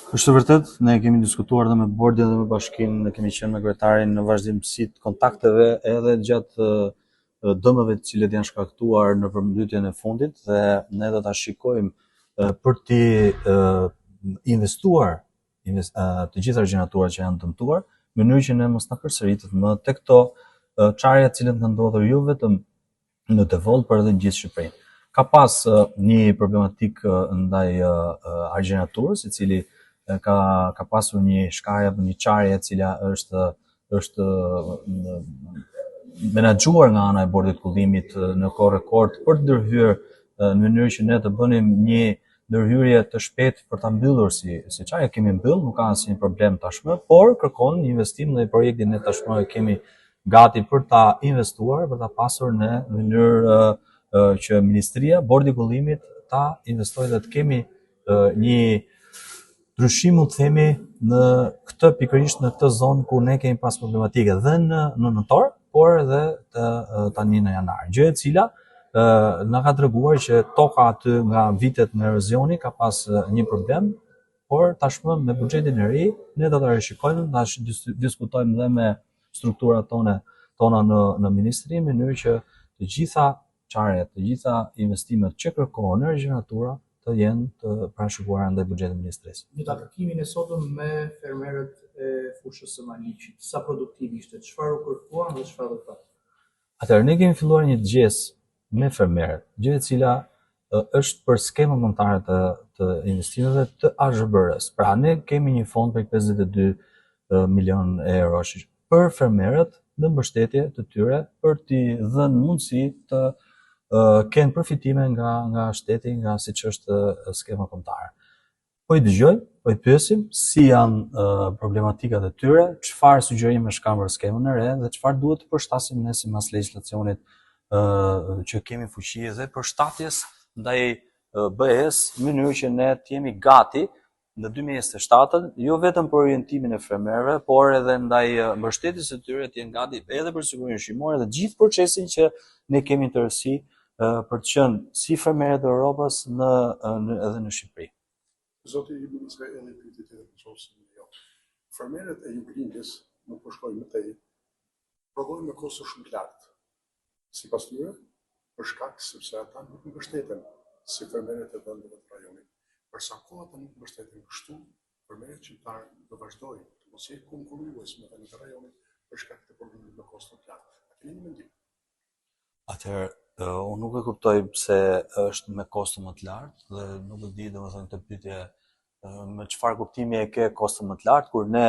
Është vërtet, ne kemi diskutuar dhe me bordin dhe me bashkinë, ne kemi qenë me kryetarin në vazhdimsi të kontakteve edhe gjatë dëmeve të cilët janë shkaktuar në përmbyti e fundit dhe ne do ta shikojmë për të investuar të gjitha gjenaturat që janë dëmtuar, në mënyrë që ne mos na përsëritet më tek këto çarje të cilët kanë ndodhur jo vetëm në Devol, por edhe në gjithë Shqipërinë. Ka pas një problematik ndaj argjenaturës, i cili ka pasur një shkarje apo një çarje e cila është menaxhuar nga ana e bordit kullimit në kohë rekord për të ndërhyrë në mënyrë që ne të bënim një ndërhyrje të shpejtë për ta mbyllur si çarje. Kemi mbyll, nuk ka asnjë problem tashmë, por kërkon një investim dhe projektin ne tashmë e kemi gati për ta investuar, për ta pasur në mënyrë që Ministria, Bordi i Kullimit ta investojë dhe të kemi një ndryshim, mund të themi, në këtë pikërisht në këtë zonë ku ne kemi pas problematike dhe në nëntor, por edhe tani në janar. Gjë e cila na ka treguar që toka aty nga vitet në erozioni ka pas një problem, por tashmë me buxhetin e ri ne do ta rishikojmë, tash diskutojmë dhe me strukturat tona në ministri, në mënyrë që të gjitha çarjet, të gjitha investimet që kërkohen në regjenatura të jenë të parashikuara ndaj buxhetit të ministrisë. Në takimin e sotëm me fermerët e fushës së Maliqit, sa produktiv ishte, çfarë u kërkuan dhe çfarë do të thotë? Atëherë ne kemi filluar një dëgjes me fermerët, gjë e cila është për skemën kombëtare të investimeve të AZHBR-s. Pra ne kemi një fond për 52 milion euro për fermerët në mbështetje të tyre për t'i dhënë mundësi të kenë përfitime nga shteti, nga siç është skema kombëtare. Po i dëgjojmë, po i pyesim si janë problematikat e tyre, çfarë sugjerimesh kanë për skemën e re dhe çfarë duhet të përshtasim ne sipas legjislacionit që kemi fuqi dhe përshtatjes ndaj BE-s, në mënyrë që ne të jemi gati në 2027, jo vetëm për orientimin e fermerëve, por edhe ndaj mbështetjes së tyre të jenë gati edhe për sigurinë ushqimore dhe gjithë procesin që ne kemi interessi për të qenë si fermerët e Europës edhe në Shqipëri. Zoti i Ministre e një pyetje tjetër jo. Fermerët e Juglindjes nuk po shkojnë më tej, prodhojnë me kosto shumë të lartë. Sipas tyre, për shkak sepse ata nuk mbështeten si fermerët e vendeve të rajonit. Për sa kohë ata nuk mbështeten kështu, fermerët shqiptarë do vazhdojnë të mos jenë konkurrues me vendet e rajonit për shkak të prodhimit me kosto të lartë. A keni një mendim? Atëherë, unë nuk e kuptoj pse është me kosto më të lartë dhe nuk e di domethënë këtë pyetje me çfarë kuptimi e ke kosto më të lartë, kur ne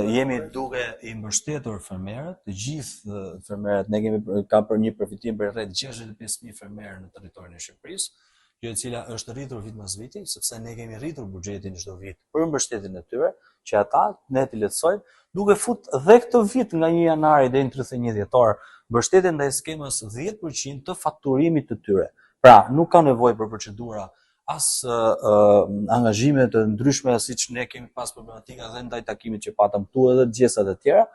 jemi duke i mbështetur fermerët, të gjithë fermerët, ne ka për një përfitim për rreth 65.000 fermerë në territorin e Shqipërisë, gjë e cila është rritur vit pas viti, sepse ne kemi rritur buxhetin çdo vit për mbështetjen e tyre, që ata ne t'i lehtësojmë, duke fut dhe këtë vit nga 1 janari deri në 31 dhjetor, mbështetje ndaj skemës 10% të fakturimit të tyre. Pra, nuk ka nevojë për procedura as angazhime të ndryshme siç ne kemi pas problematika dhe ndaj takimit që patëm këtu edhe gjësat e tjera,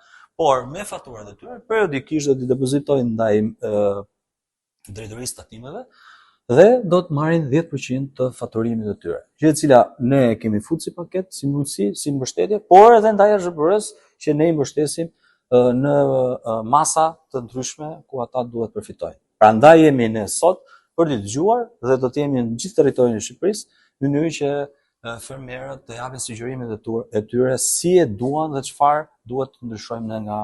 por me fakturat e tyre periodikisht do t'i depozitojnë ndaj drejtorisë tatimeve dhe do të marrin 10% të fakturimit të tyre. Gjë e cila ne kemi futur si paketë, si mundësi, si mbështetje, por edhe ndaj AZHBR-s që ne i mbështesim në masa të ndryshme ku ata duhet përfitojnë. Prandaj jemi ne sot për t'i dëgjuar dhe do të jemi në gjithë territorin e Shqipërisë, në mënyrë që fermerët të japin sugjerimet e tyre si e duan dhe çfarë duhet të ndryshojmë ne nga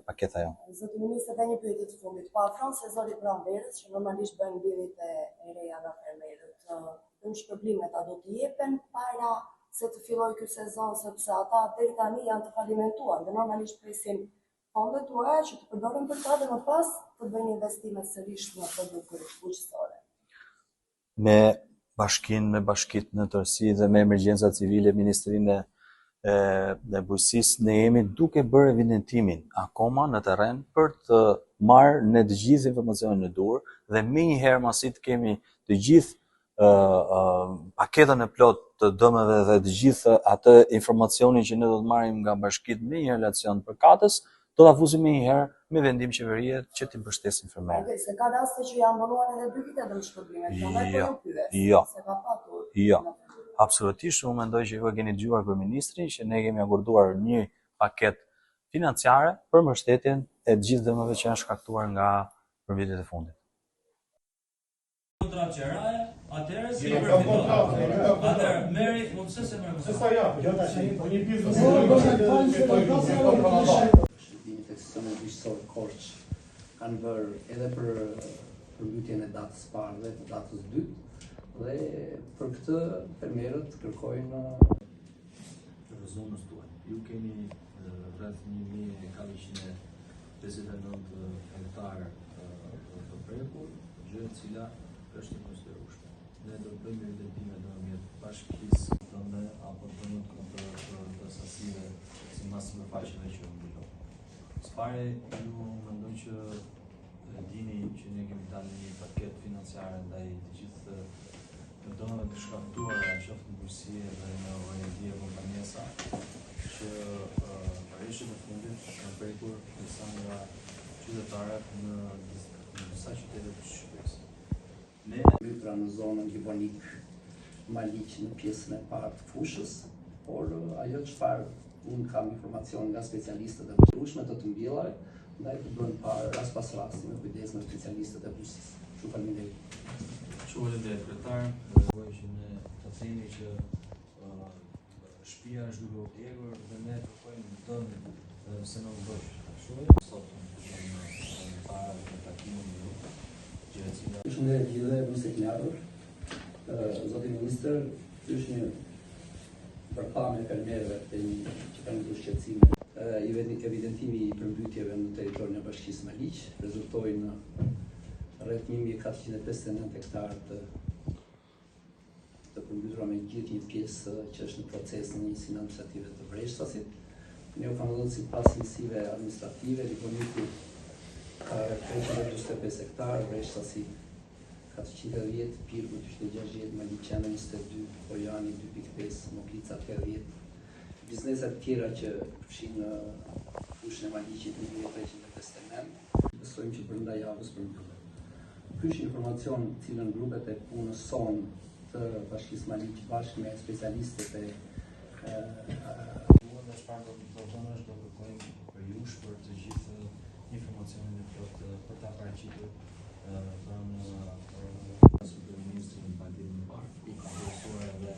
paketa jonë. Zoti Ministër, edhe një pyetje të fundit. Po afron sezoni pranverës, që normalisht bëjnë mbyllit e reja nga fermerët. Në shpërblimet a do të jepen para se të fillojë ky sezon, sepse ata deri tani janë të falimentuar dhe normalisht presin fondet tuaja që të përdoren për ta dhe më pas të bëjnë investime sërish në produkte bujqësore. Me bashkitë në tërësi dhe me emergjenca civile, Ministrinë e Bujqësisë, ne jemi duke bërë evidentimin akoma në terren për të marrë në të gjithë informacionin e duhur dhe menjëherë masi të kemi të gjithë paketën e plot të dëmeve dhe të gjithë atë informacionin që ne do të marrim nga bashkitë me një relacion përkatës, do ta fusim menjëherë me vendim qeverie që t'i mbështesin fermerët. Se ka raste që janë vonuar edhe 2 vite në shpërblimet. Jo. Absolutisht, unë mendoj që ju e keni dëgjuar kryeministrin që ne kemi akorduar një paketë financiare për mbështetjen e të gjithë dëmeve që janë shkaktuar nga përmbledhjet e fundit. Kontratë qeraje, atëherë si atëherë merri, mund se merr. Shërbimit eksesionit bujqësor Korç kanë vërë edhe për përmbytjen e datës parë dhe të datës dytë, dhe për këtë fermerët kërkojnë Për zonës tuaj. Ju keni rreth 1459 hektarë të prekur, gjë e cila është e konsiderueshme. Ne do të bëjmë evidentime ndërmjet bashkisë tonë apo tonë të sasive si masim e faqeve që mbulon. Spare, ju mendoj që dini që ne kemi dalë një paket financiare ndaj të gjithë dëmeve të shkaktuara qoftë në bujqësi dhe në ONG e kompanjesa që rreshtet e fundit kanë prekur disa nga qytetarët në disa qytete të Shqipërisë. Ne mbytra në zonën Givonik Maliq në pjesën e parë të fushës, por ajo çfarë unë kam informacion nga specialistët e vështirëshme të mbjellaj, ndaj të bën parë rast pas rasti me kujdes me specialistët e bujqësisë. Shumë faleminderit. Faleminderit kryetar, dërgoj që ne të themi që shtëpia është duke u djegur dhe ne kërkojmë dëm se në bësh kështu. Sot në para të takimit me ju, gjë e cila Përshëndetje gjithë dhe mirë se keni ardhur. Zoti ministër, është një përpamje e fermerëve që kanë ndërtuar shqetësime. Evidentimi i përmbytjeve në territorin e bashkisë Maliq rezultojnë rreth 1459 hektarë të përmbytura me gjithë një pjesë që është në proces në njësinë administrative të Vreshtasit. Ne u kam dhënë sipas njësive administrative, Givoniki ka 345 hektarë, Vreshtasi 410, Pirgu 260, Maliqena 22, Bojani 2.5, Mokrica 80. Bizneset tjera që përfshin fushën e Maliqit 1358. Besojmë që brenda javës përmbyllet. Ky është informacion të cilën grupet e punës son të bashkisë Maliq bashkë me specialistët e dhe çfarë do të thonë është do kërkojmë për jush për të gjithë informacionin e plotë për ta paraqitur dhënë superministrin Badir Mubar, ku ka përsuar edhe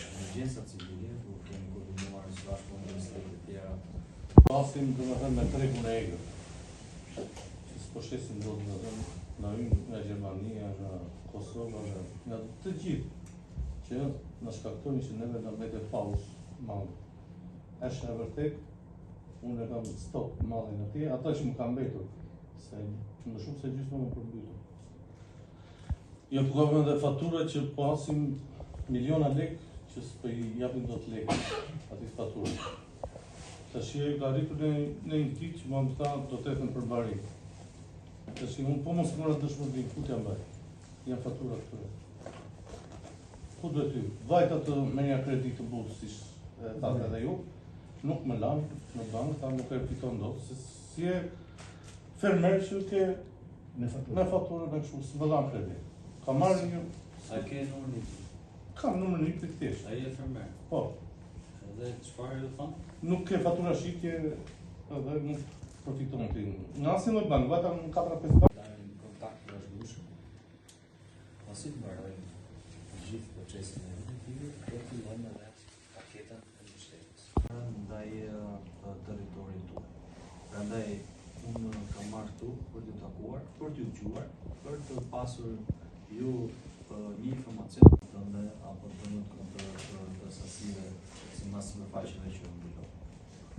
emergjenca civile, ku kemi koordinuar së bashku me ministrit e tjera. Pasim domethënë me tregun e egër. Që s'po shesin dot domethënë nga hynë nga Gjermania, nga Kosova, nga të gjithë që na shkaktojnë që neve na mbete paus mall. Është e vërtet, unë e kam stop mallin atje, ata që më kanë mbetur, se më shumë se gjysmë më përmbytur. Jo të gavëm edhe fatura që pasim miliona lek që s'po i japin dot lek atij faturë. Tash ka arritur në një pikë që më ta do të ethen për mbari. Tash unë po mos mora dëshmëri, ku t'ja mbaj? Janë fatura këtyre. Ku duhet ty? Vajta të merja kredit të butë, si thatë edhe ju, nuk më lanë në bankë, ta nuk e fiton dot, se si e fermer që ke me faturë me kështu, së më lanë kredit. Ka marrë një... A ke numrin e tij? Kam numrin e tij thjesht. Ai e fermer. Po. Edhe çfarë ju thon? Nuk ke fatura shitje edhe nuk profiton ti. Në asnjë lloj bankë, vetëm në 4-5 bankë. Në kontakt me vazhdueshëm. Pasi të mbarojmë gjithë procesin e evidentimit, do të fillojmë edhe paketën e mbështetjes ndaj territorit tuaj. Prandaj unë kam marrë këtu për t'ju takuar, për t'ju dëgjuar, për të pasur ju një informacion tënde apo të sasive si masim e faqeve që mbulon.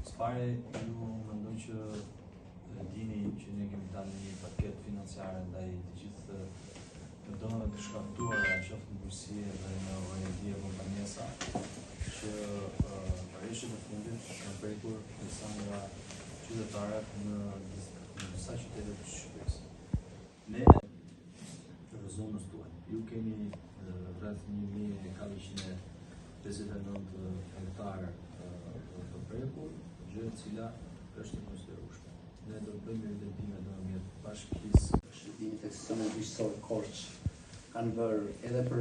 Spare, ju mendoj që dini që ne kemi dalë një paket financiare ndaj të gjithë dëmeve të shkaktuara qoftë në bujqësi dhe në ONG e kompanjesa që rreshtet e fundit kanë prekur disa nga qytetarët në disa qytete të Shqipërisë. Ne për zonës tuaj, ju keni rreth 1459 hektarë të prekur, gjë e cila është e konsiderueshme. Ne do të bëjmë evidentime ndërmjet bashkisë Shërbimit eksesionit bujqësor Korç kanë vërë edhe për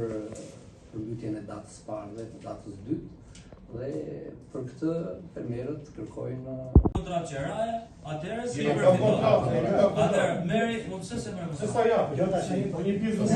përmbytjen e datës parë dhe të datës dytë, dhe për këtë fermerët kërkojnë Kontra qeraja, atëherë si atëherë merri, pse se merr. Se sa ja, po një biznes.